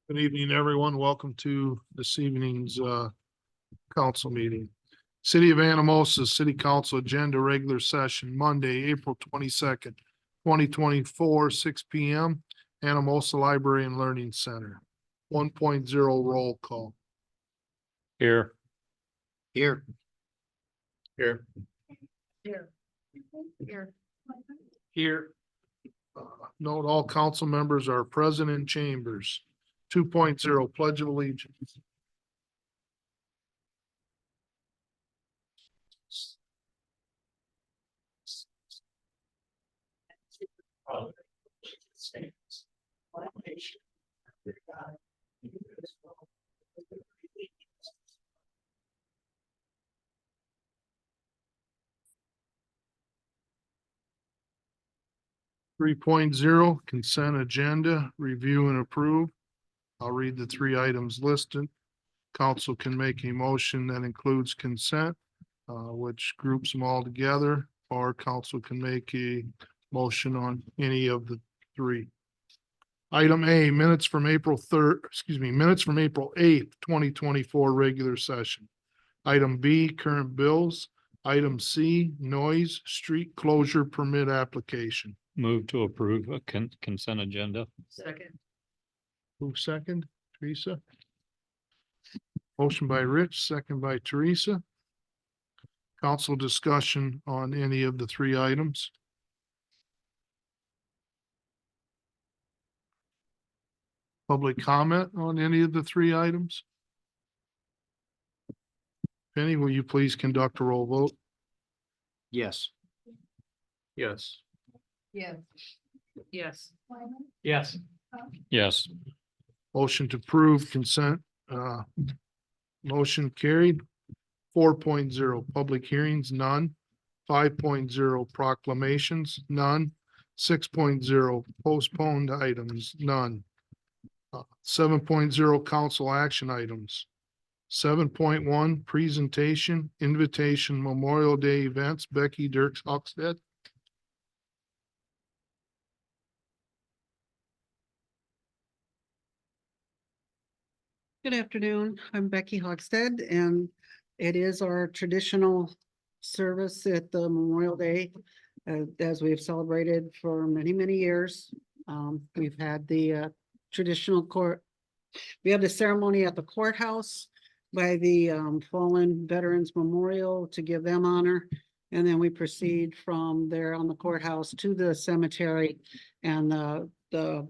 Good evening, everyone. Welcome to this evening's council meeting. City of Anamosa City Council Agenda Regular Session, Monday, April 22nd, 2024, 6 p.m. Anamosa Library and Learning Center. 1.0 roll call. Here. Here. Here. Here. Here. Here. Note all council members are present in chambers. 2.0 Pledge of Allegiance. Three point zero consent agenda, review and approve. I'll read the three items listed. Council can make a motion that includes consent, which groups them all together, or council can make a motion on any of the three. Item A, minutes from April 8th, 2024, regular session. Item B, current bills. Item C, noise street closure permit application. Move to approve a consent agenda. Second. Who second? Teresa? Motion by Rich, second by Teresa. Council discussion on any of the three items. Public comment on any of the three items? Penny, will you please conduct a roll vote? Yes. Yes. Yes. Yes. Yes. Yes. Motion to approve consent, motion carried. 4.0 public hearings, none. 5.0 proclamations, none. 6.0 postponed items, none. 7.0 council action items. 7.1 presentation, invitation, Memorial Day events, Becky Dirks Hockstead. Good afternoon. I'm Becky Hockstead, and it is our traditional service at the Memorial Day, as we've celebrated for many, many years. We've had the traditional court. We have the ceremony at the courthouse by the fallen veterans memorial to give them honor. And then we proceed from there on the courthouse to the cemetery, and the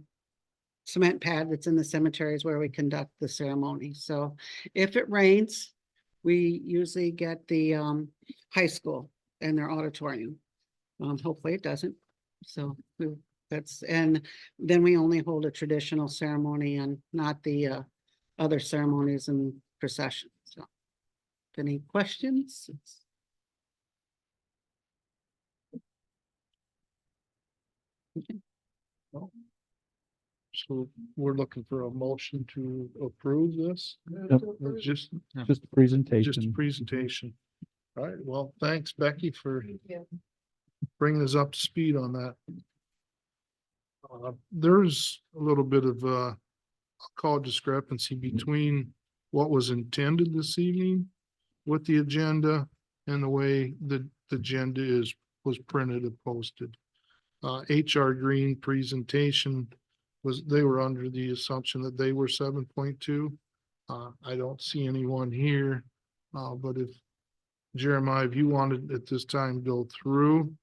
cement pad that's in the cemetery is where we conduct the ceremony. So if it rains, we usually get the high school and their auditorium. Hopefully it doesn't. So and then we only hold a traditional ceremony and not the other ceremonies and processions. So any questions? Okay. So we're looking for a motion to approve this. Or just Just a presentation. Just a presentation. All right, well, thanks, Becky, for Thank you. bringing us up to speed on that. There's a little bit of I'll call it discrepancy between what was intended this evening with the agenda and the way the agenda was printed and posted. HR Green presentation they were under the assumption that they were 7.2. I don't see anyone here, but if Jeremiah, if you wanted at this time go through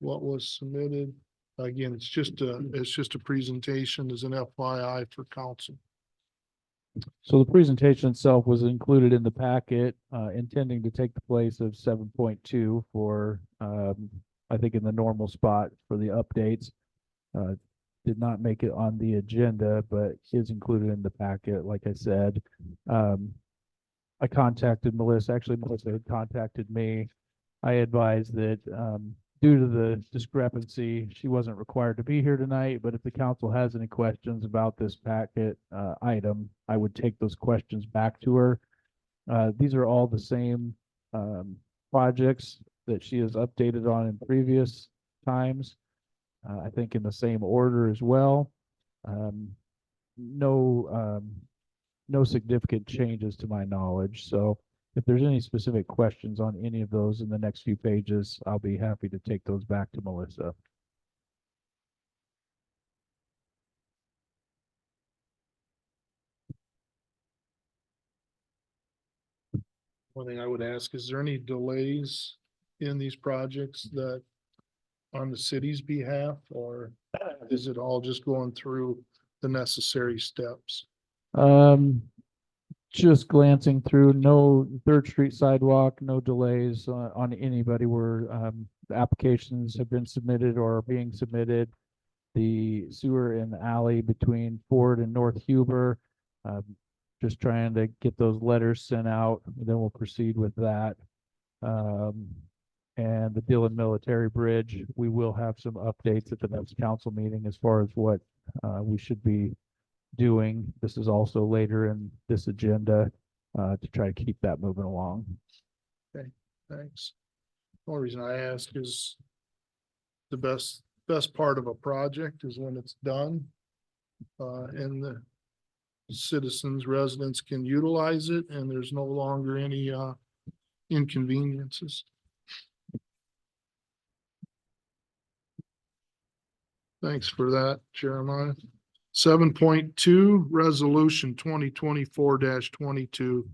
what was submitted, again, it's just a presentation as an FYI for council. So the presentation itself was included in the packet, intending to take the place of 7.2 for, I think in the normal spot for the updates. Did not make it on the agenda, but is included in the packet, like I said. I contacted Melissa. Actually, Melissa had contacted me. I advised that due to the discrepancy, she wasn't required to be here tonight, but if the council has any questions about this packet item, I would take those questions back to her. These are all the same projects that she has updated on in previous times. I think in the same order as well. No significant changes to my knowledge. So if there's any specific questions on any of those in the next few pages, I'll be happy to take those back to Melissa. One thing I would ask, is there any delays in these projects that on the city's behalf, or is it all just going through the necessary steps? Just glancing through, no Third Street sidewalk, no delays on anybody where the applications have been submitted or are being submitted. The sewer in the alley between Ford and North Huber, just trying to get those letters sent out, then we'll proceed with that. And the Dillon Military Bridge, we will have some updates at the next council meeting as far as what we should be doing. This is also later in this agenda to try to keep that moving along. Thanks. The only reason I ask is the best part of a project is when it's done. And the citizens, residents can utilize it and there's no longer any inconveniences. Thanks for that, Jeremiah. 7.2, Resolution 2024-22,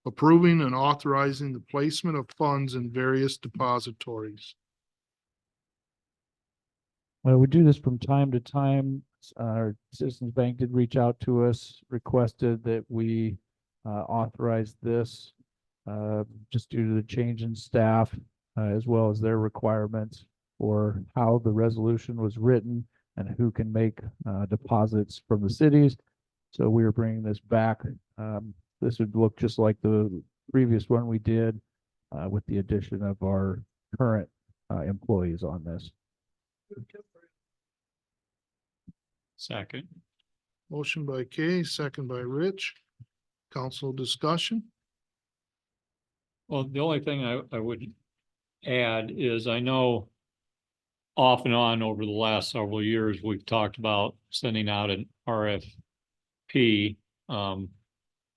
approving and authorizing the placement of funds in various depositories. Well, we do this from time to time. Our Citizens Bank did reach out to us, requested that we authorize this just due to the change in staff as well as their requirements for how the resolution was written and who can make deposits from the cities. So we are bringing this back. This would look just like the previous one we did with the addition of our current employees on this. Second. Motion by Kay, second by Rich. Council discussion. Well, the only thing I would add is I know off and on over the last several years, we've talked about sending out an RFP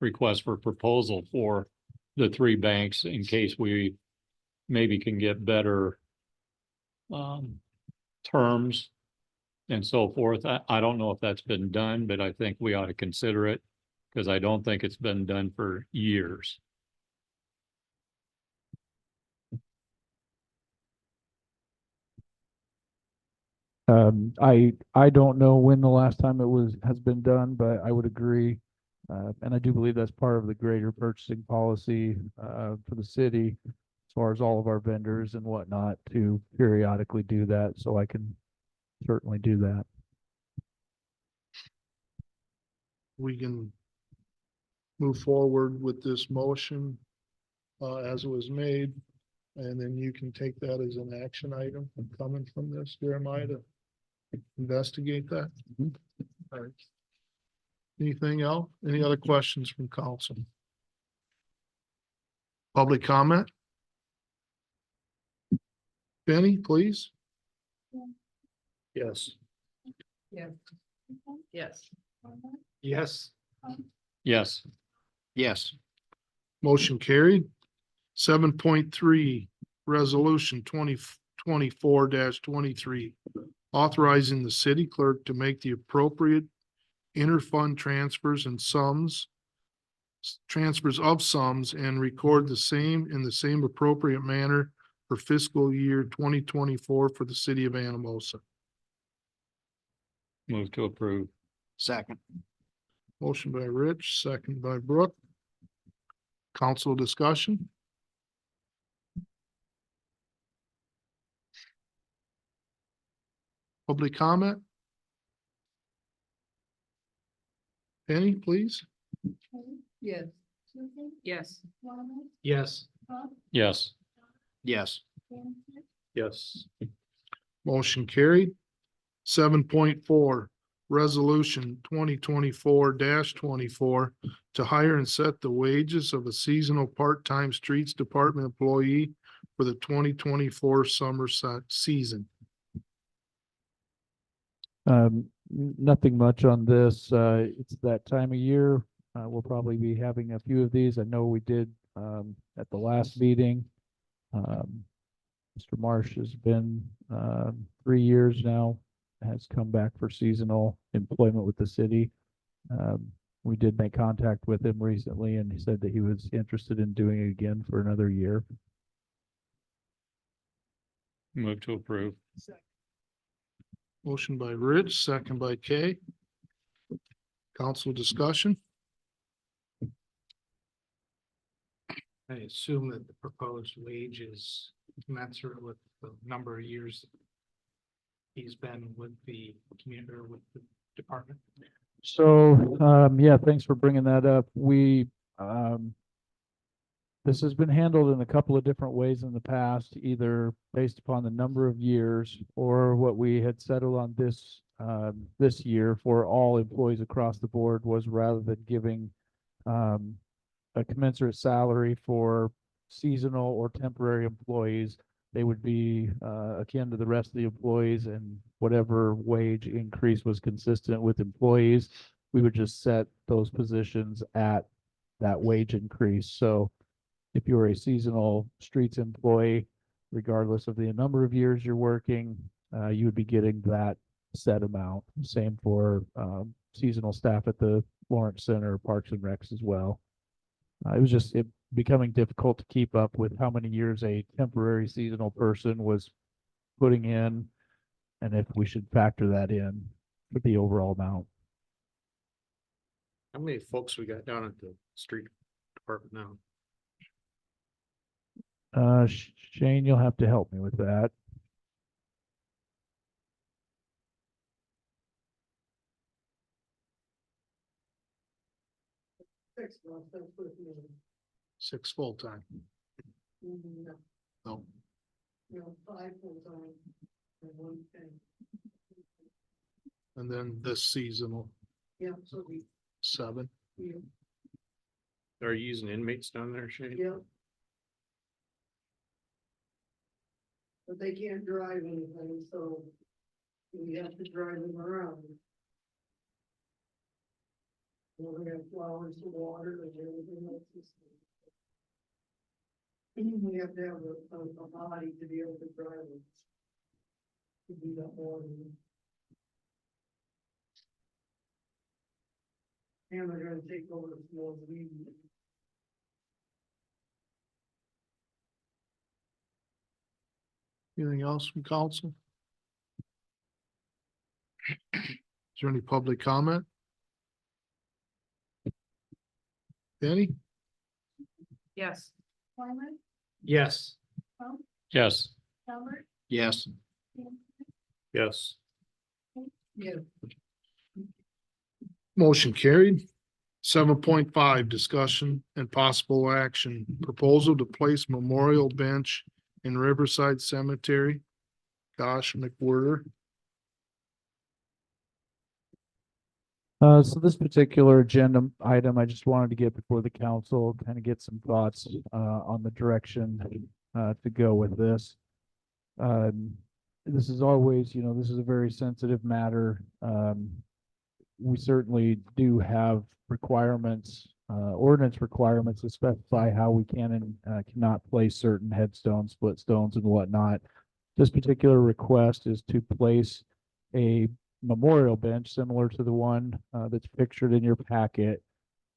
request for proposal for the three banks in case we maybe can get better terms and so forth. I don't know if that's been done, but I think we ought to consider it because I don't think it's been done for years. I don't know when the last time it has been done, but I would agree. And I do believe that's part of the greater purchasing policy for the city as far as all of our vendors and whatnot to periodically do that. So I can certainly do that. We can move forward with this motion as it was made. And then you can take that as an action item coming from this, Jeremiah, to investigate that. All right. Anything else? Any other questions from council? Public comment? Benny, please. Yes. Yes. Yes. Yes. Yes. Yes. Motion carried. 7.3, Resolution 2024-23, authorizing the city clerk to make the appropriate interfund transfers of sums and record the same in the same appropriate manner for fiscal year 2024 for the city of Anamosa. Move to approve. Second. Motion by Rich, second by Brooke. Council discussion. Public comment. Penny, please. Yes. Yes. Yes. Yes. Yes. Yes. Motion carried. 7.4, Resolution 2024-24 to hire and set the wages of a seasonal part-time streets department employee for the 2024 summer season. Nothing much on this. It's that time of year. We'll probably be having a few of these. I know we did, at the last meeting. Mr. Marsh has been, 3 years now, has come back for seasonal employment with the city. We did make contact with him recently and he said that he was interested in doing it again for another year. Move to approve. Motion by Rich, second by Kay. Council discussion? I assume that the proposed wage is commensurate with the number of years he's been with the community or with the department. So, yeah, thanks for bringing that up. This has been handled in a couple of different ways in the past, either based upon the number of years or what we had settled on this year for all employees across the board was rather than giving, a commensurate salary for seasonal or temporary employees, they would be, akin to the rest of the employees, and whatever wage increase was consistent with employees, we would just set those positions at that wage increase. So if you're a seasonal streets employee, regardless of the number of years you're working, you would be getting that set amount. Same for, seasonal staff at the Lawrence Center, Parks and Recs as well. It was just becoming difficult to keep up with how many years a temporary seasonal person was putting in, and if we should factor that in for the overall amount. How many folks we got down at the street department now? Shane, you'll have to help me with that. Six full-time. No, and then this seasonal, seven. Are you using inmates down there, Shane? Yeah. But they can't drive anything, so we have to drive them around. We have flowers to water and everything else. We have to have a body to be able to drive them. To do that morning. And they're gonna take over the small weed. Anything else from council? Is there any public comment? Danny? Yes. Yes. Yes. Yes. Yes. Yeah. Motion carried. 7.5, discussion and possible action. Proposal to place memorial bench in Riverside Cemetery. Gosh, McWhirter. So this particular agenda item, I just wanted to get before the council, kind of get some thoughts, on the direction, to go with this. This is always, this is a very sensitive matter. We certainly do have requirements, ordinance requirements that specify how we can and cannot place certain headstones, split stones and whatnot. This particular request is to place a memorial bench similar to the one, that's pictured in your packet.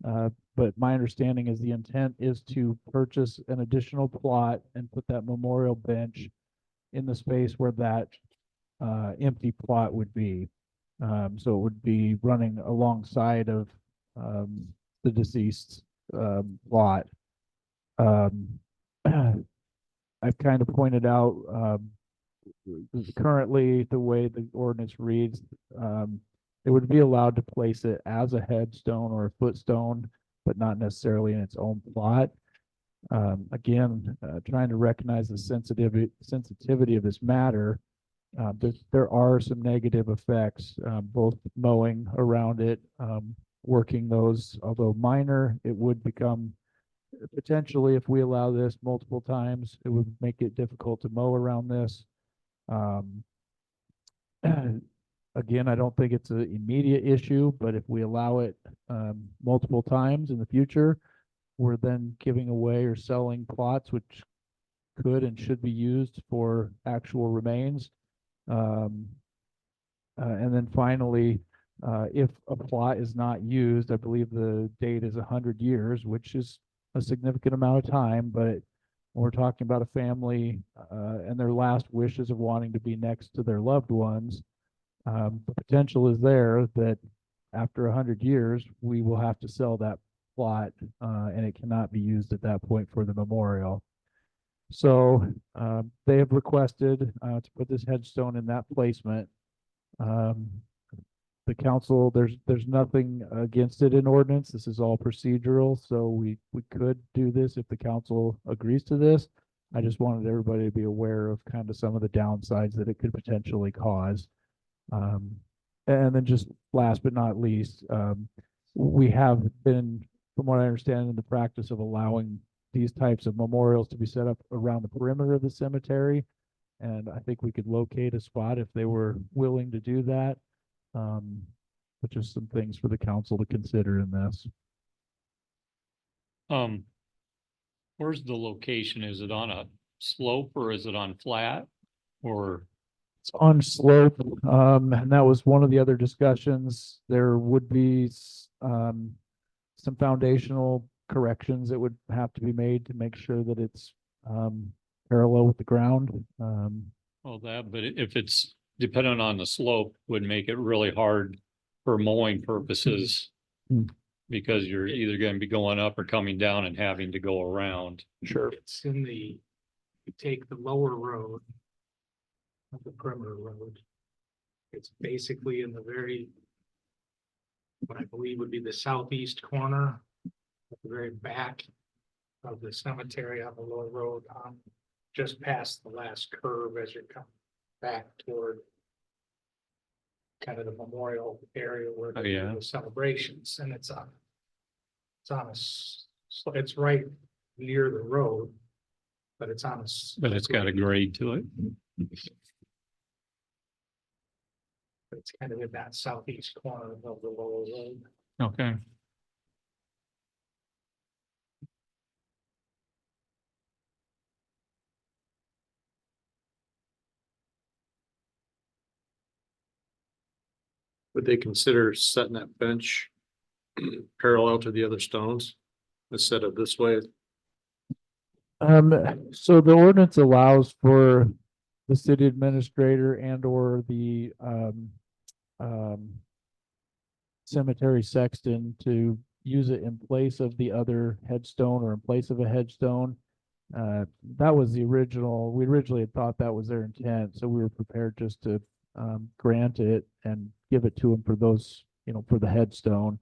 But my understanding is the intent is to purchase an additional plot and put that memorial bench in the space where that, empty plot would be. So it would be running alongside of, the deceased, plot. I've kind of pointed out, currently the way the ordinance reads, it would be allowed to place it as a headstone or a footstone, but not necessarily in its own plot. Again, trying to recognize the sensitivity of this matter. There are some negative effects, both mowing around it, working those, although minor, it would become potentially, if we allow this multiple times, it would make it difficult to mow around this. Again, I don't think it's an immediate issue, but if we allow it multiple times in the future, we're then giving away or selling plots which could and should be used for actual remains. And then finally, if a plot is not used, I believe the date is 100 years, which is a significant amount of time, but when we're talking about a family and their last wishes of wanting to be next to their loved ones, the potential is there that after 100 years, we will have to sell that plot and it cannot be used at that point for the memorial. So they have requested to put this headstone in that placement. The council, there's nothing against it in ordinance. This is all procedural, so we could do this if the council agrees to this. I just wanted everybody to be aware of kind of some of the downsides that it could potentially cause. And then just last but not least, we have been, from what I understand, in the practice of allowing these types of memorials to be set up around the perimeter of the cemetery. And I think we could locate a spot if they were willing to do that. But just some things for the council to consider in this. Where's the location? Is it on a slope or is it on flat? Or, It's on slope, and that was one of the other discussions. There would be some foundational corrections that would have to be made to make sure that it's parallel with the ground. well, that, but if it's dependent on the slope, would make it really hard for mowing purposes. Hmm. Because you're either gonna be going up or coming down and having to go around. Sure. It's in the, you take the lower road of the perimeter road. It's basically in the very, what I believe would be the southeast corner, at the very back of the cemetery on the lower road, just past the last curve as you're coming back toward kind of the memorial area where Oh, they yeah. do the celebrations, and it's it's right near the road, but it's on a. But it's got a grade to it. It's kind of in that southeast corner of the lower road. Okay. Would they consider setting that bench parallel to the other stones instead of this way? So the ordinance allows for the city administrator and or the cemetery sexton to use it in place of the other headstone or in place of a headstone. That was the original, we originally had thought that was their intent, so we were prepared just to grant it and give it to them for those, for the headstone.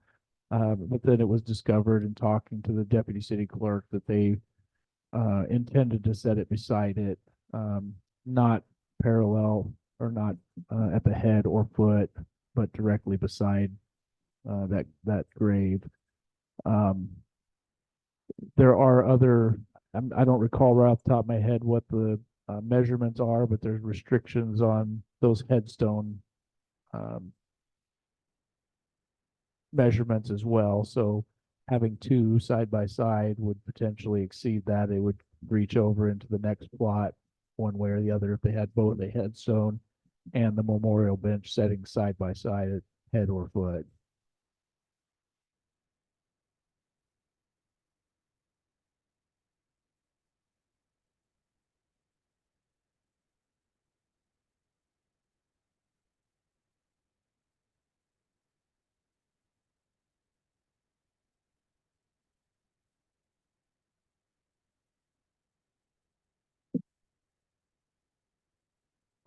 But then it was discovered in talking to the deputy city clerk that they intended to set it beside it, not parallel or not at the head or foot, but directly beside that grave. There are other, I don't recall right off the top of my head what the measurements are, but there's restrictions on those headstone measurements as well. So having two side by side would potentially exceed that. It would reach over into the next plot one way or the other if they had both a headstone and the memorial bench setting side by side at head or foot.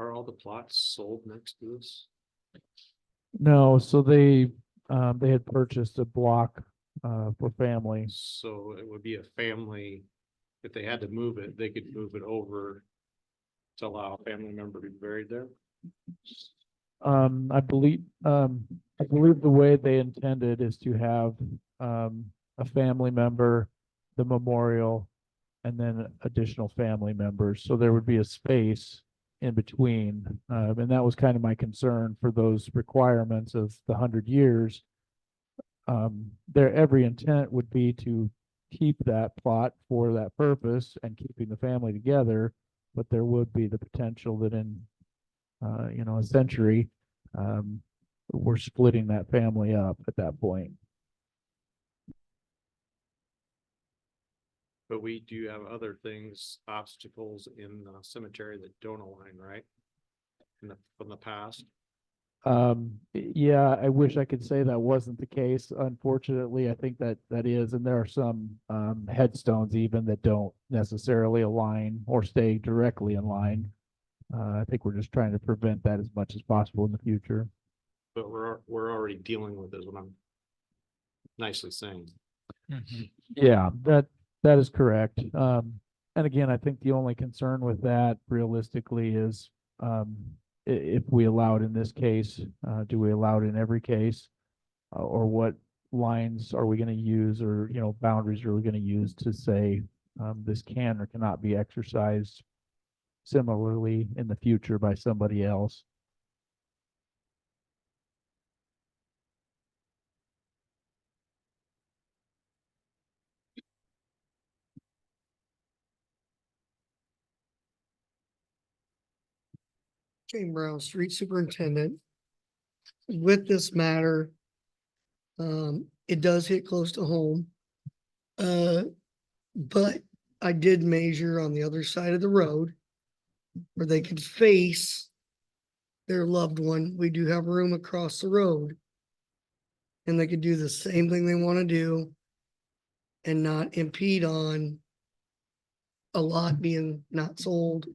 Are all the plots sold next to this? No, so they had purchased a block for families. So it would be a family, if they had to move it, they could move it over to allow a family member to be buried there. I believe the way they intended is to have a family member, the memorial, and then additional family members. So there would be a space in between. And that was kind of my concern for those requirements of the 100 years. Their every intent would be to keep that plot for that purpose and keeping the family together, but there would be the potential that in, a century, we're splitting that family up at that point. But we do have other things, obstacles in the cemetery that don't align, right? From the past. Yeah, I wish I could say that wasn't the case. Unfortunately, I think that is, and there are some headstones even that don't necessarily align or stay directly in line. I think we're just trying to prevent that as much as possible in the future. But we're already dealing with this, what I'm nicely saying. Yeah, that is correct. And again, I think the only concern with that realistically is if we allow it in this case, do we allow it in every case? Or what lines are we going to use, or, boundaries are we going to use to say this can or cannot be exercised similarly in the future by somebody else? Jane Brown, Street Superintendent. With this matter, it does hit close to home. But I did measure on the other side of the road where they could face their loved one. We do have room across the road. And they could do the same thing they want to do and not impede on a lot being not sold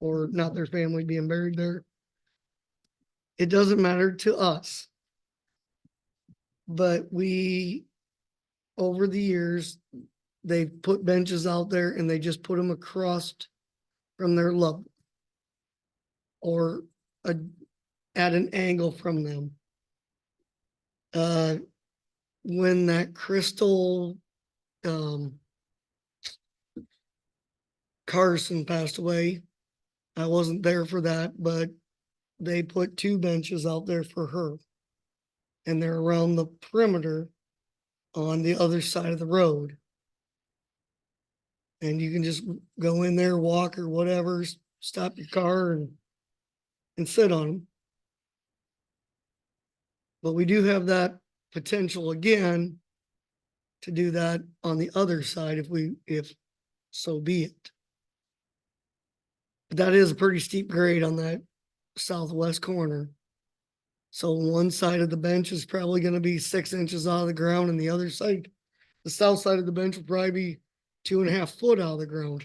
or not their family being buried there. It doesn't matter to us. But over the years, they've put benches out there and they just put them across from their loved or at an angle from them. When that Crystal Carson passed away, I wasn't there for that, but they put 2 benches out there for her. And they're around the perimeter on the other side of the road. And you can just go in there, walk or whatever, stop your car and sit on them. But we do have that potential again to do that on the other side if so be it. But that is a pretty steep grade on that southwest corner. So one side of the bench is probably gonna be 6 inches out of the ground and the other side, the south side of the bench will probably be 2.5 foot out of the ground.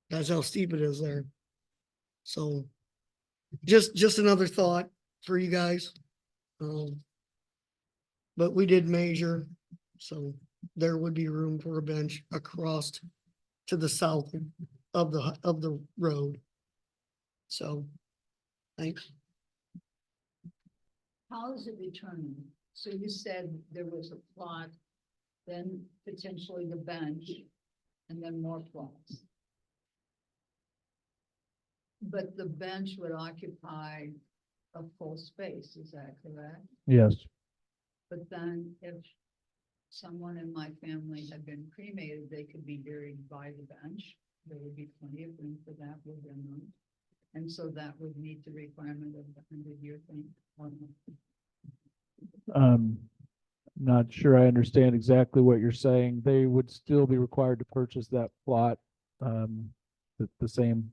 That's how steep it is there. So just another thought for you guys. But we did measure, so there would be room for a bench across to the south of the road. So, thanks. How is it determined? So you said there was a plot, then potentially the bench, and then more plots. But the bench would occupy a full space, is that correct? Yes. But then if someone in my family had been cremated, they could be buried by the bench. There would be plenty of room for that within them. And so that would meet the requirement of the 100-year thing. Not sure I understand exactly what you're saying. They would still be required to purchase that plot, the same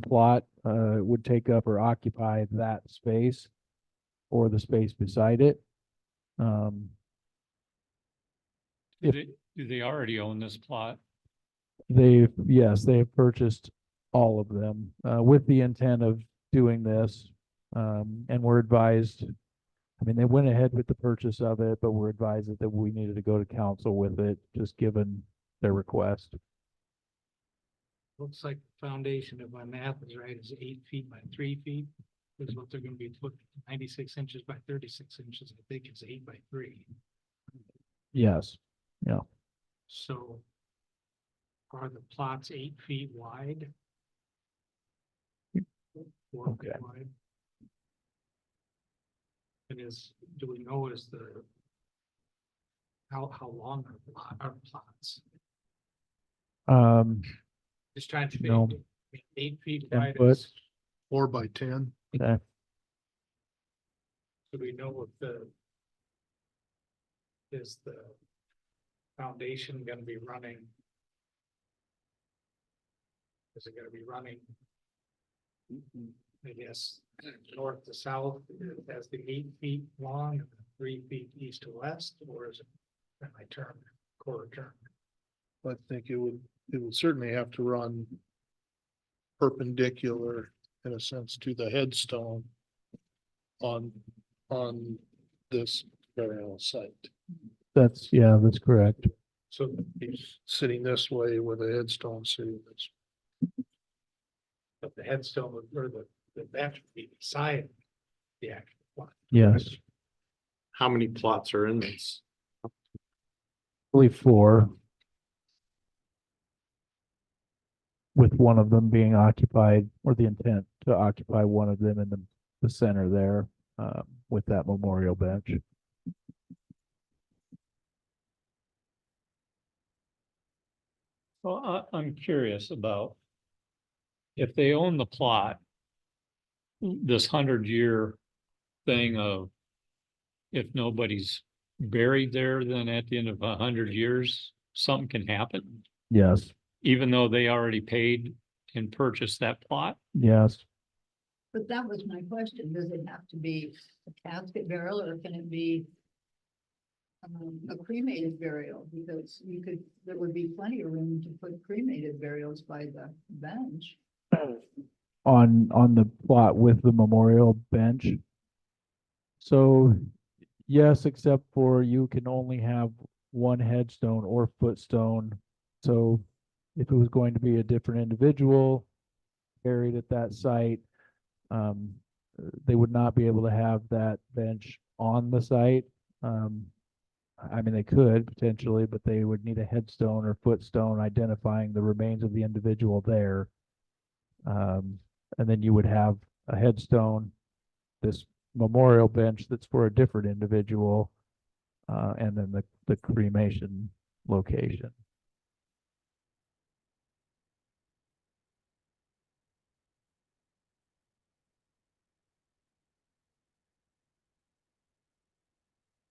plot, would take up or occupy that space or the space beside it. Do they already own this plot? Yes, they have purchased all of them, with the intent of doing this. And were advised, they went ahead with the purchase of it, but were advised that we needed to go to council with it, just given their request. Looks like the foundation, if my math is right, is 8 feet by 3 feet. Is what they're gonna be put 96 inches by 36 inches. I think it's 8 by 3. Yes, yeah. So Are the plots 8 feet wide? 4 feet Okay. wide? And do we know how long are plots? Just trying to No. think, 8 feet 10 wide foot. is, 4x10. Okay. do we know if is the foundation gonna be running? Is it gonna be running? I guess, north to south, as the 8 feet long, and 3 feet east to west, or is it, am I turn, quarter turn? I think it would certainly have to run perpendicular in a sense to the headstone on this burial site. That's correct. So he's sitting this way with a headstone sitting this. But the headstone or the bench would be beside the actual plot. Yes, How many plots are in this? I believe 4. With one of them being occupied, or the intent to occupy one of them in the center there, with that memorial bench. Well, I'm curious about if they own the plot, this 100-year thing of if nobody's buried there, then at the end of 100 years, something can happen, Yes, even though they already paid and purchased that plot. yes. But that was my question. Does it have to be a casket burial or can it be a cremated burial? Because there would be plenty of room to put cremated burials by the bench. On the plot with the memorial bench. So, yes, except for you can only have one headstone or footstone. So if it was going to be a different individual buried at that site, they would not be able to have that bench on the site. I mean, they could potentially, but they would need a headstone or footstone identifying the remains of the individual there. And then you would have a headstone, this memorial bench that's for a different individual, and then the cremation location.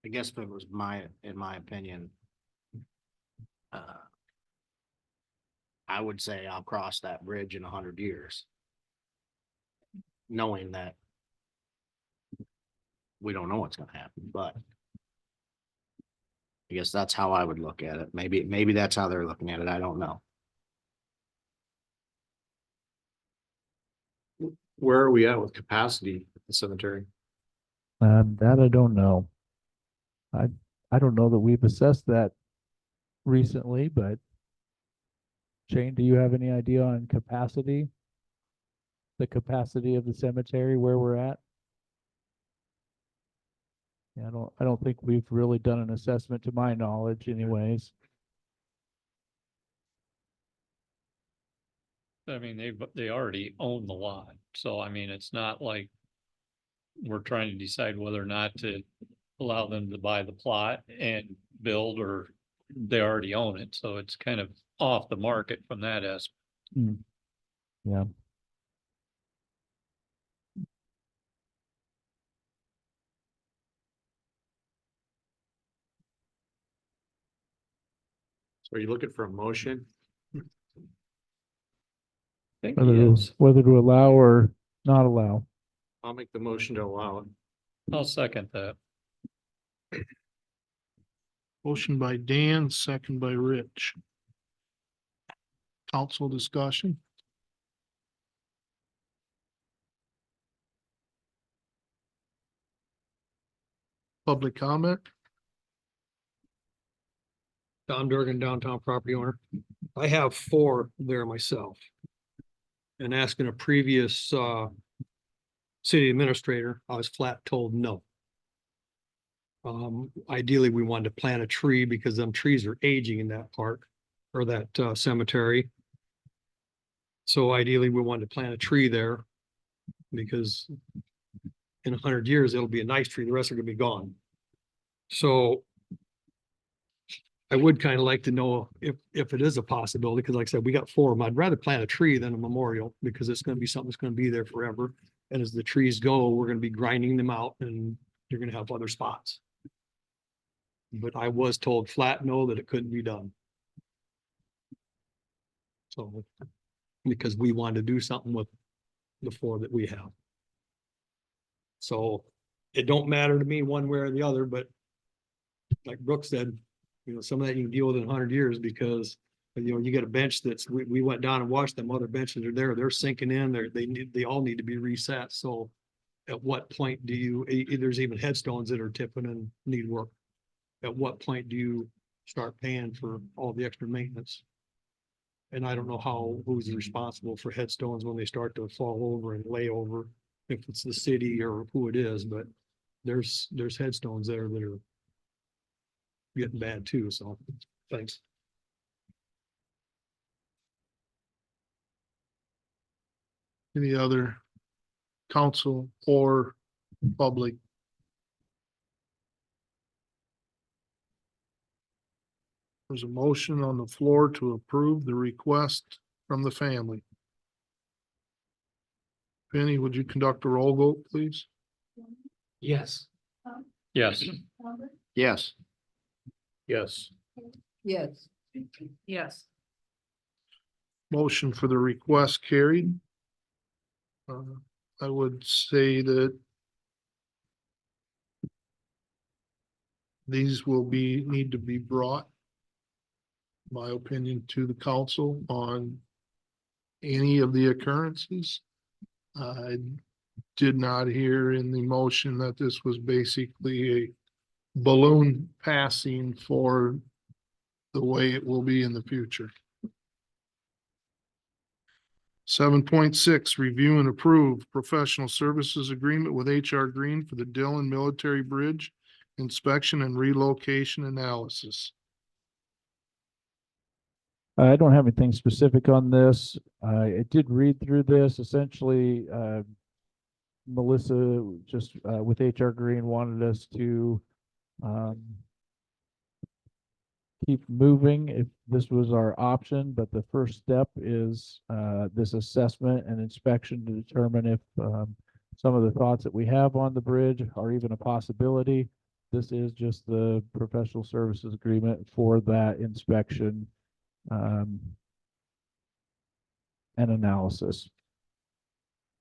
I guess if it was in my opinion. I would say I'll cross that bridge in 100 years. Knowing that. We don't know what's gonna happen, but. I guess that's how I would look at it. Maybe that's how they're looking at it. I don't know. Where are we at with capacity at the cemetery? That I don't know. I don't know that we've assessed that recently, but Shane, do you have any idea on capacity? The capacity of the cemetery, where we're at? Yeah, I don't think we've really done an assessment to my knowledge anyways. I mean, they already own the lot, so I mean, it's not like we're trying to decide whether or not to allow them to buy the plot and build, or they already own it, so it's kind of off the market from that aspect. Yeah. So are you looking for a motion? I think Whether to allow or not allow. I'll make the motion to allow it. I'll second that. Motion by Dan, second by Rich. Council discussion. Public comment. Don Durgan, downtown property owner. I have 4 there myself. And asking a previous city administrator, I was flat told no. Ideally, we wanted to plant a tree because them trees are aging in that park. or that cemetery. So ideally, we wanted to plant a tree there because in 100 years, it'll be a nice tree. The rest are gonna be gone. So I would kind of like to know if it is a possibility, because like I said, we got 4 of them. I'd rather plant a tree than a memorial because it's gonna be something that's gonna be there forever. And as the trees go, we're gonna be grinding them out and you're gonna have other spots. But I was told flat no that it couldn't be done. So, because we wanted to do something with the 4 that we have. So it don't matter to me one way or the other, but like Brooke said, you know, some of that you can deal with in 100 years because, you know, you got a bench that's, we went down and watched them, other benches are there, they're sinking in, they all need to be reset. So at what point do you, there's even headstones that are tipping and need work. At what point do you start paying for all the extra maintenance? And I don't know who's responsible for headstones when they start to fall over and lay over, if it's the city or who it is, but there's headstones there that are getting bad too, so, thanks. Any other council or public? There's a motion on the floor to approve the request from the family. Penny, would you conduct a roll vote, please? Yes. Yes. Yes. Yes. Yes. Yes. Motion for the request carried. I would say that these will need to be brought, my opinion, to the council on any of the occurrences. I did not hear in the motion that this was basically a balloon passing for the way it will be in the future. 7.6, review and approve professional services agreement with HR Green for the Dillon Military Bridge inspection and relocation analysis. I don't have anything specific on this. I did read through this. Essentially, Melissa just with HR Green wanted us to keep moving if this was our option, but the first step is this assessment and inspection to determine if some of the thoughts that we have on the bridge are even a possibility. This is just the professional services agreement for that inspection and analysis.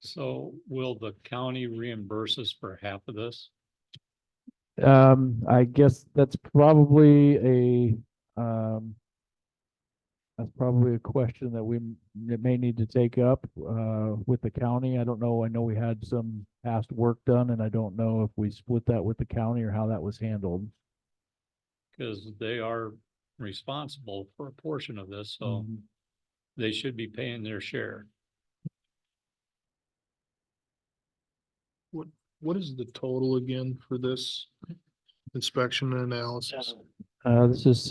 So will the county reimburse us for half of this? I guess that's probably a question that may need to take up with the county. I don't know. I know we had some past work done, and I don't know if we split that with the county or how that was handled. Because they are responsible for a portion of this, so Mhm. they should be paying their share. What is the total again for this inspection and analysis? This is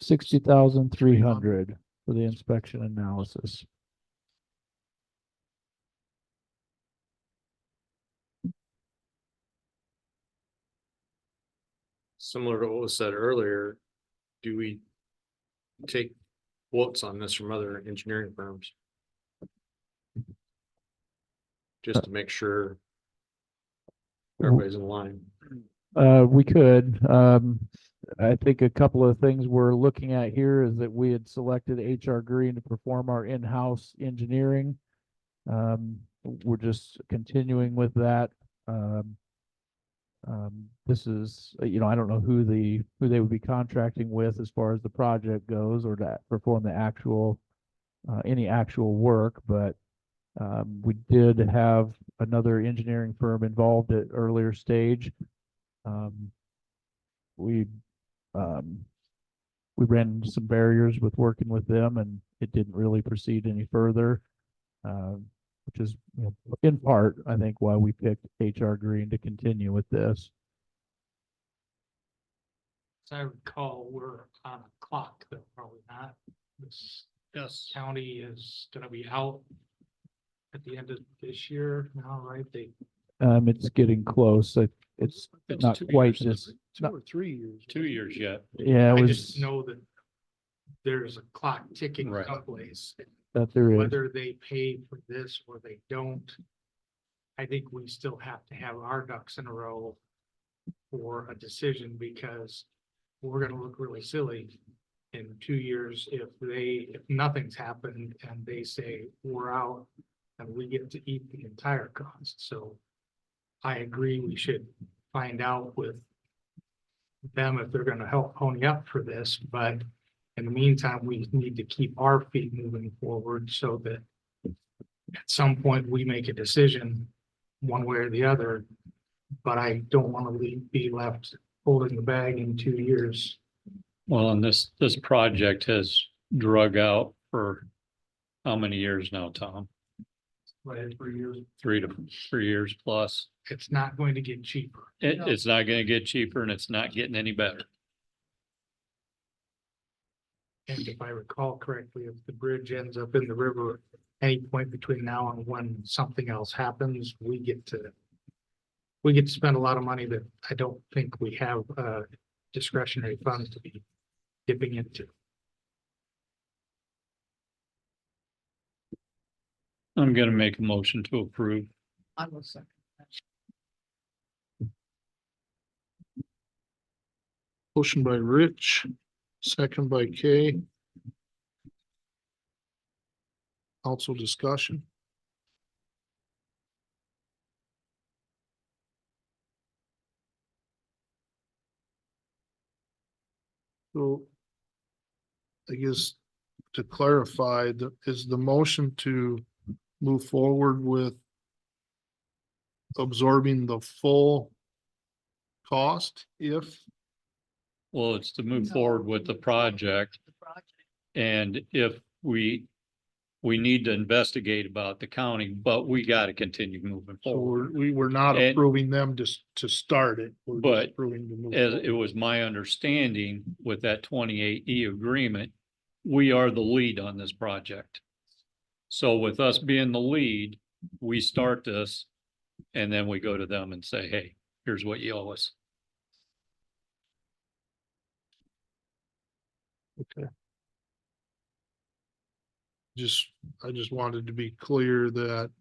60,300 for the inspection analysis. Similar to what was said earlier, do we take quotes on this from other engineering firms? Just to make sure everybody's in line. We could. I think a couple of things we're looking at here is that we had selected HR Green to perform our in-house engineering. We're just continuing with that. This is, you know, I don't know who they would be contracting with as far as the project goes or to perform the actual any actual work, but we did have another engineering firm involved at earlier stage. We ran into some barriers with working with them, and it didn't really proceed any further, which is, you know, in part, I think, why we picked HR Green to continue with this. As I recall, we're on a clock, though, probably not. This Yes. county is gonna be out at the end of this year now, right? They, It's getting close. It's It's not 2 quite years, this, Two or 3 years. 2 years yet. yeah, it I was just know that there's a clock ticking Right. someplace. that there is. Whether they pay for this or they don't, I think we still have to have our ducks in a row for a decision, because we're gonna look really silly in 2 years if nothing's happened and they say we're out and we get to eat the entire cost. So I agree, we should find out with them if they're gonna help pony up for this, but in the meantime, we need to keep our feet moving forward so that at some point we make a decision one way or the other, but I don't want to be left holding the bag in 2 years. Well, and this project has drug out for how many years now, Tom? Right, for years. 3 years plus. It's not going to get cheaper. It's not gonna get cheaper and it's not getting any better. And if I recall correctly, if the bridge ends up in the river any point between now and when something else happens, we get to spend a lot of money that I don't think we have discretionary funds to be dipping into. I'm gonna make a motion to approve. I will second that. Motion by Rich, second by Kay. Also discussion. So I guess to clarify, is the motion to move forward with absorbing the full cost if, Well, it's to move No, forward with the project. The project. And if we need to investigate about the county, but we gotta continue moving so forward. we were not And- approving them to start it. We're just But approving to move As forward. it was my understanding with that 28E agreement, we are the lead on this project. So with us being the lead, we start this and then we go to them and say, hey, here's what you owe us. Okay. I just wanted to be clear that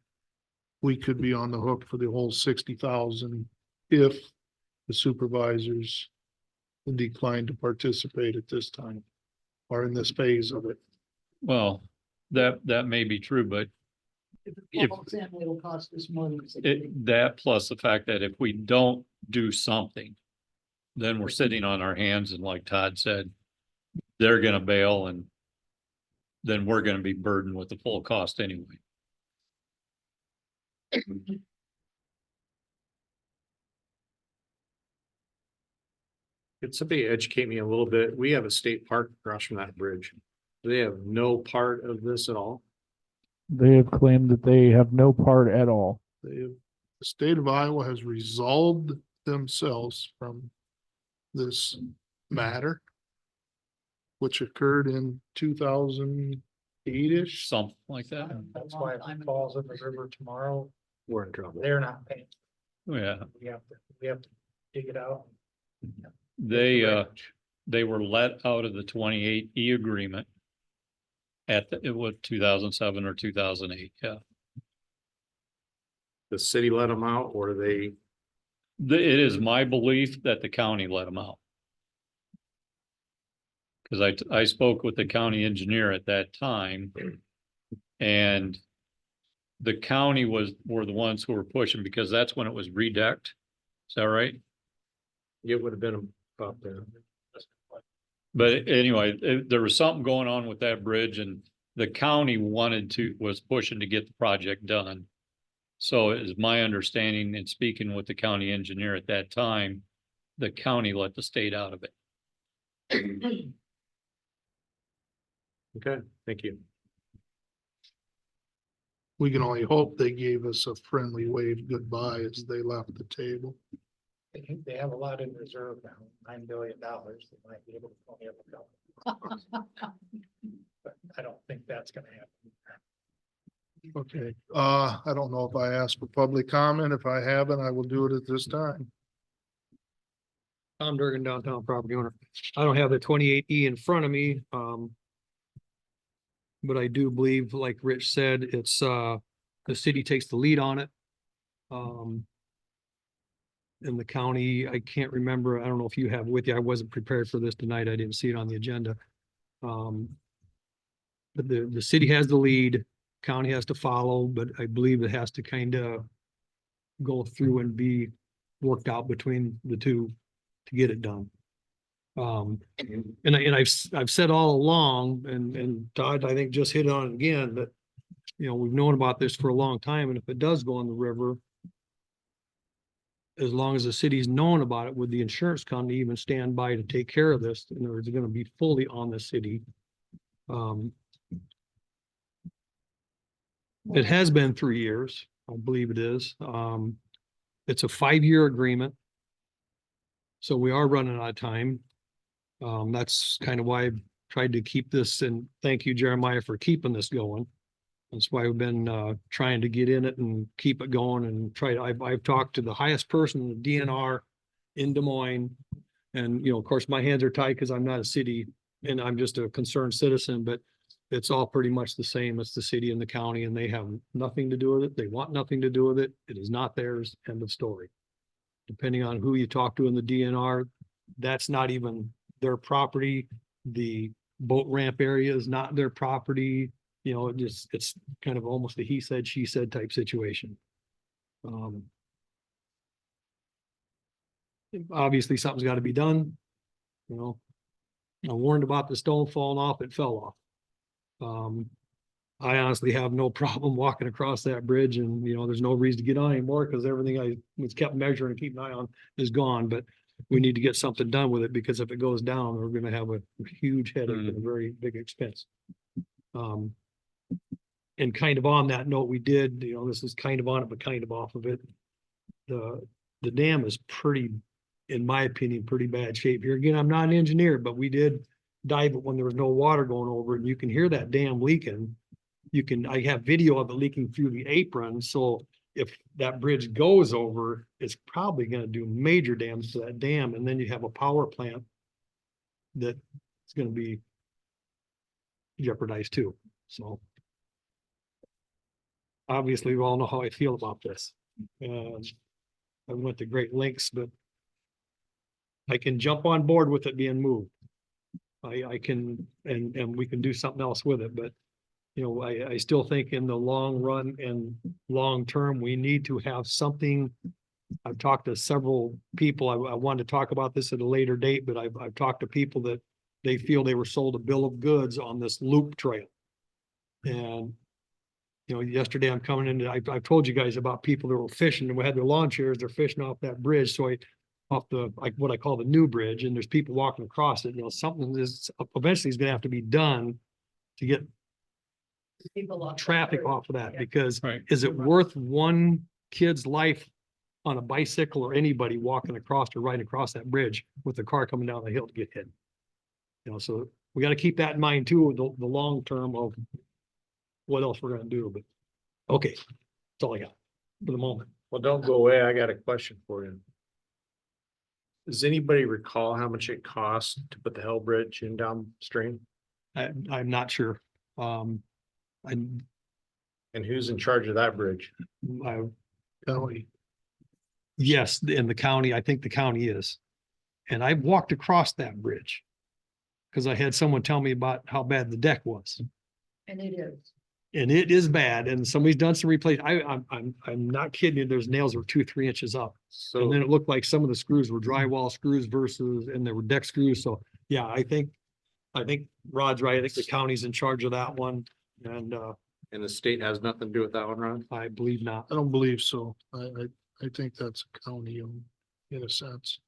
we could be on the hook for the whole 60,000 if the supervisors decline to participate at this time or in this phase of it. Well, that may be true, but If- For example, it'll cost us more than. that plus the fact that if we don't do something, then we're sitting on our hands and like Todd said, they're gonna bail and then we're gonna be burdened with the full cost anyway. Could somebody educate me a little bit? We have a state park across from that bridge. Do they have no part of this at all? They have claimed that they have no part at all. The state of Iowa has resolved themselves from this matter, which occurred in 2008-ish. Something like that. That's why if it falls in the river tomorrow, We're in trouble. they're not paying. Yeah, We have to dig it out. they were let out of the 28E agreement at it was 2007 or 2008. Yeah. The city let them out or they, It is my belief that the county let them out. Cause I spoke with the county engineer at that time. And the county were the ones who were pushing because that's when it was redecked. Is that right? it would have been up there. But anyway, there was something going on with that bridge and the county was pushing to get the project done. So it is my understanding and speaking with the county engineer at that time, the county let the state out of it. Okay, thank you. We can only hope they gave us a friendly wave goodbye as they left the table. They have a lot in reserve now, $9 billion. They might be able to pony up a couple. I don't think that's gonna happen. Okay, I don't know if I asked for public comment. If I haven't, I will do it at this time. Tom Durgan, downtown property owner. I don't have the 28E in front of me, but I do believe, like Rich said, it's, the city takes the lead on it. In the county, I can't remember, I don't know if you have with you, I wasn't prepared for this tonight, I didn't see it on the agenda. But the city has the lead, county has to follow, but I believe it has to kind of go through and be worked out between the two to get it done. And I've said all along, and Todd, I think just hit on it again, that, you know, we've known about this for a long time, and if it does go on the river, as long as the city's known about it, would the insurance company even stand by to take care of this? In other words, it's gonna be fully on the city. It has been 3 years, I believe it is. It's a 5-year agreement. So we are running out of time. That's kind of why I've tried to keep this, and thank you, Jeremiah, for keeping this going. That's why we've been trying to get in it and keep it going and I've talked to the highest person in the DNR in Des Moines. And, you know, of course, my hands are tied because I'm not a city and I'm just a concerned citizen, but it's all pretty much the same. It's the city and the county, and they have nothing to do with it. They want nothing to do with it. It is not theirs. End of story. Depending on who you talk to in the DNR, that's not even their property. The boat ramp area is not their property. You know, it's kind of almost a he said, she said type situation. Obviously something's got to be done. You know, I warned about the stone falling off, it fell off. I honestly have no problem walking across that bridge, and, you know, there's no reason to get on anymore because everything I was kept measuring and keeping an eye on is gone, but we need to get something done with it, because if it goes down, we're gonna have a huge headache and a very big expense. And kind of on that note, we did, you know, this is kind of on it, but kind of off of it. The dam is pretty, in my opinion, pretty bad shape here. Again, I'm not an engineer, but we did dive it when there was no water going over it, and you can hear that dam leaking. I have video of it leaking through the apron, so if that bridge goes over, it's probably gonna do major damage to that dam, and then you have a power plant that is gonna be jeopardized too, so. Obviously, we all know how I feel about this. I went to great lengths, but I can jump on board with it being moved. I can, and we can do something else with it, but, you know, I still think in the long run and long term, we need to have something. I've talked to several people. I wanted to talk about this at a later date, but I've talked to people that they feel they were sold a bill of goods on this loop trail. And, you know, yesterday I'm coming in, I've told you guys about people that were fishing and we had their lawn chairs, they're fishing off that bridge. So off the, like what I call the new bridge, and there's people walking across it. You know, something is eventually is gonna have to be done to get People off that traffic bridge. off of that, Yeah. because Right. is it worth one kid's life on a bicycle or anybody walking across or riding across that bridge with a car coming down the hill to get hit? You know, so we got to keep that in mind too, the long term of what else we're gonna do, but okay, that's all I got for the moment. Well, don't go away. I got a question for you. Does anybody recall how much it cost to put the Hell Bridge in downstream? I'm not sure. I'm, And who's in charge of that bridge? Kelly, yes, in the county, I think the county is. And I walked across that bridge because I had someone tell me about how bad the deck was. And it is. And it is bad, and somebody's done some replace. I'm not kidding you. There's nails that were 2-3 inches up. And So then it looked like some of the screws were drywall screws versus, and there were deck screws. So yeah, I think Rod's right. I think the county's in charge of that one. And and the state has nothing to do with that one, Ron? I believe not. I don't believe so. I think that's a county owned in a sense.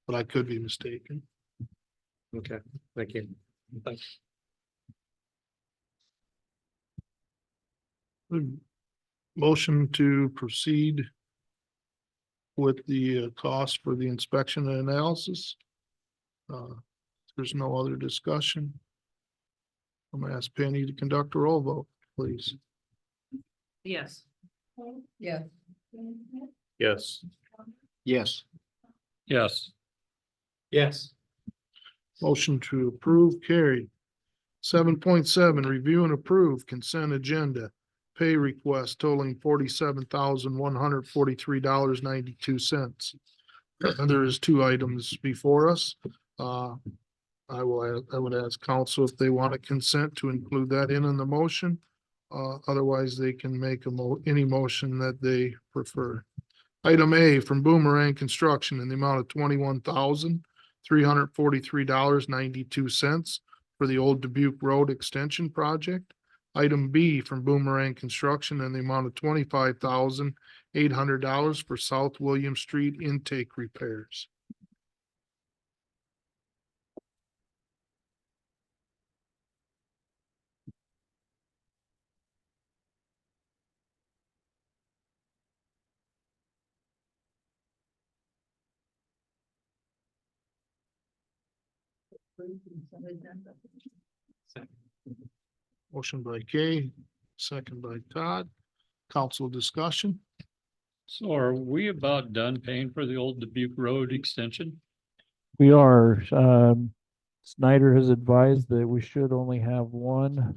But I could be mistaken. Okay, thank you. Thanks. Motion to proceed with the cost for the inspection and analysis. There's no other discussion. I'm gonna ask Penny to conduct a roll vote, please. Yes. Yes. Yes. Yes. Yes. Yes. Motion to approve carried. 7.7, review and approve consent agenda. Pay request totaling $47,143.92. There is two items before us. I would ask council if they want to consent to include that in the motion. Otherwise, they can make any motion that they prefer. Item A from Boomerang Construction in the amount of $21,343.92 for the Old Dubuque Road Extension Project. Item B from Boomerang Construction in the amount of $25,800 for South William Street intake repairs. Motion by Kay, second by Todd. Council discussion. So are we about done paying for the old Dubuque Road extension? We are, Snyder has advised that we should only have one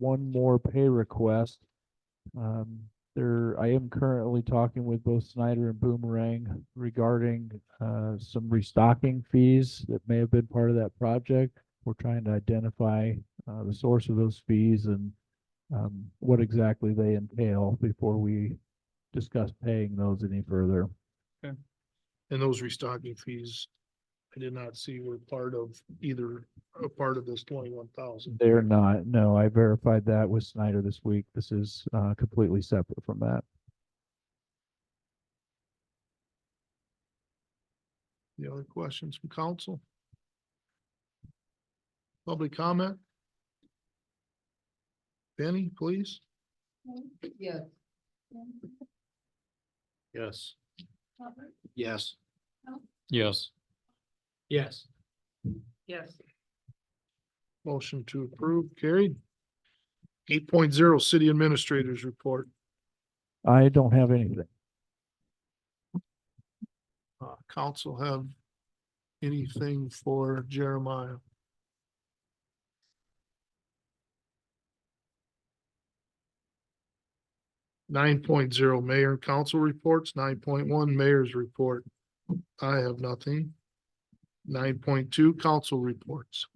more pay request. I am currently talking with both Snyder and Boomerang regarding, some restocking fees that may have been part of that project. We're trying to identify, the source of those fees and, what exactly they entail before we discuss paying those any further. And those restocking fees, I did not see were part of either a part of this 21,000. They're not, no, I verified that with Snyder this week. This is, completely separate from that. Any other questions from council? Public comment? Benny, please. Yes. Yes. Yes. Yes. Yes. Yes. Motion to approve carried. 8.0, city administrators report. I don't have anything. Council have anything for Jeremiah? Nine point zero, mayor and council reports. 9.1, mayor's report. I have nothing. 9.2, council reports.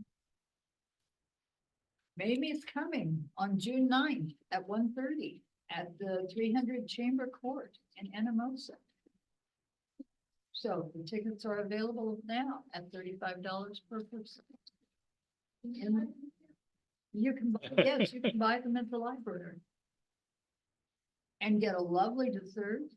Maybe it's coming on June 9th at 1:30 at the 300 Chamber Court in Anamosa. So the tickets are available now at $35 per person. And you can, yes, you can buy them at the library. And get a lovely dessert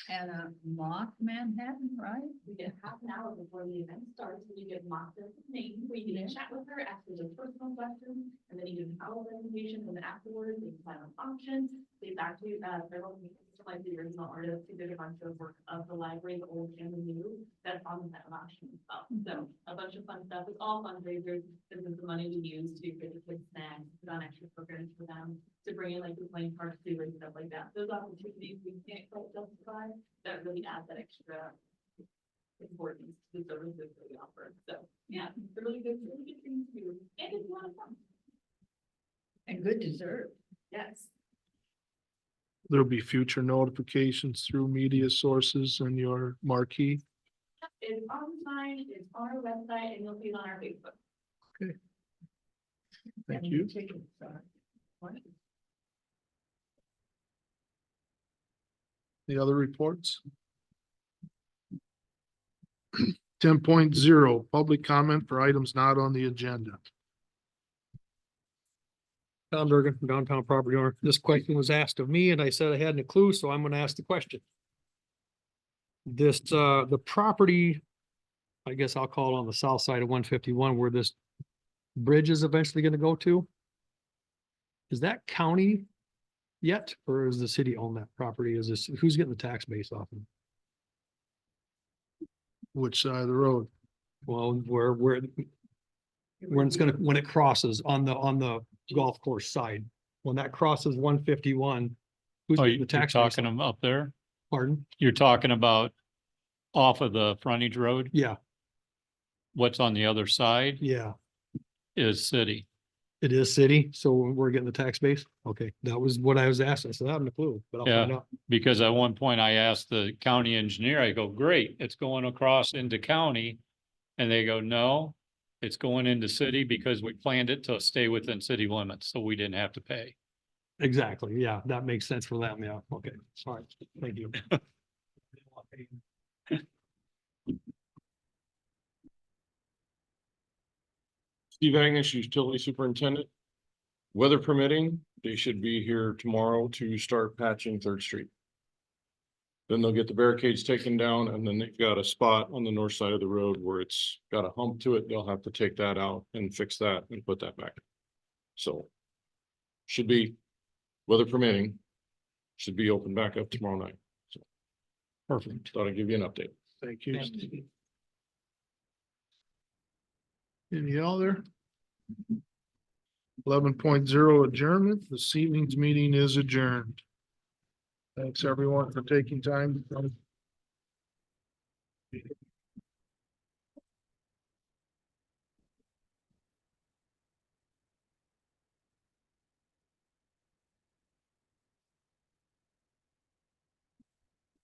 and a mock Manhattan, right? We get half an hour before the event starts, and you get mocked up name, where you can chat with her, ask her the personal questions, and then you do a presentation, and then afterwards, you can plan on options. They've actually, they're looking at like the original artists, who did a bunch of work of the library, the old and the new, that's on the set of auction as well. So a bunch of fun stuff, it's all fundraisers, this is the money we use to get the kids snacks, put on extra programs for them, to bring in like the playing parts too, and stuff like that. Those opportunities we can't quite justify, that really add that extra importance to the services that we offer. So, yeah, it's really good things to do, and it's a lot of fun. And good dessert. Yes. There'll be future notifications through media sources and your marquee. It's on the sign, it's on our website, and you'll see it on our Facebook. Thank And you. the tickets are- what? The other reports? 10.0, public comment for items not on the agenda. Tom Durgan from Downtown Property Owner. This question was asked of me and I said I hadn't a clue, so I'm gonna ask the question. This, the property, I guess I'll call it on the south side of 151 where this bridge is eventually gonna go to. Is that county yet, or is the city own that property? Is this, who's getting the tax base off of it? Which side of the road? Well, when it's gonna, when it crosses on the golf course side, when that crosses 151. Who's Oh, getting you're the tax base? talking them up there? Pardon? You're talking about off of the frontage road? Yeah, What's on the other side yeah, is city. it is city, so we're getting the tax base. Okay, that was what I was asking, so I haven't a clue, but I'll find Yeah. out. Because at one point I asked the county engineer, I go, great, it's going across into county. And they go, no, it's going into city because we planned it to stay within city limits, so we didn't have to pay. Exactly, yeah, that makes sense for them, yeah, okay, all right, thank you. Steve Agnes, utility superintendent. Weather permitting, they should be here tomorrow to start patching Third Street. Then they'll get the barricades taken down and then they've got a spot on the north side of the road where it's got a hump to it. They'll have to take that out and fix that and put that back. So should be, weather permitting, should be open back up tomorrow night. So perfect. Thought I'd give you an update. Thank you. Steve. Any other? 11.0 adjournment. This evening's meeting is adjourned. Thanks everyone for taking time to come.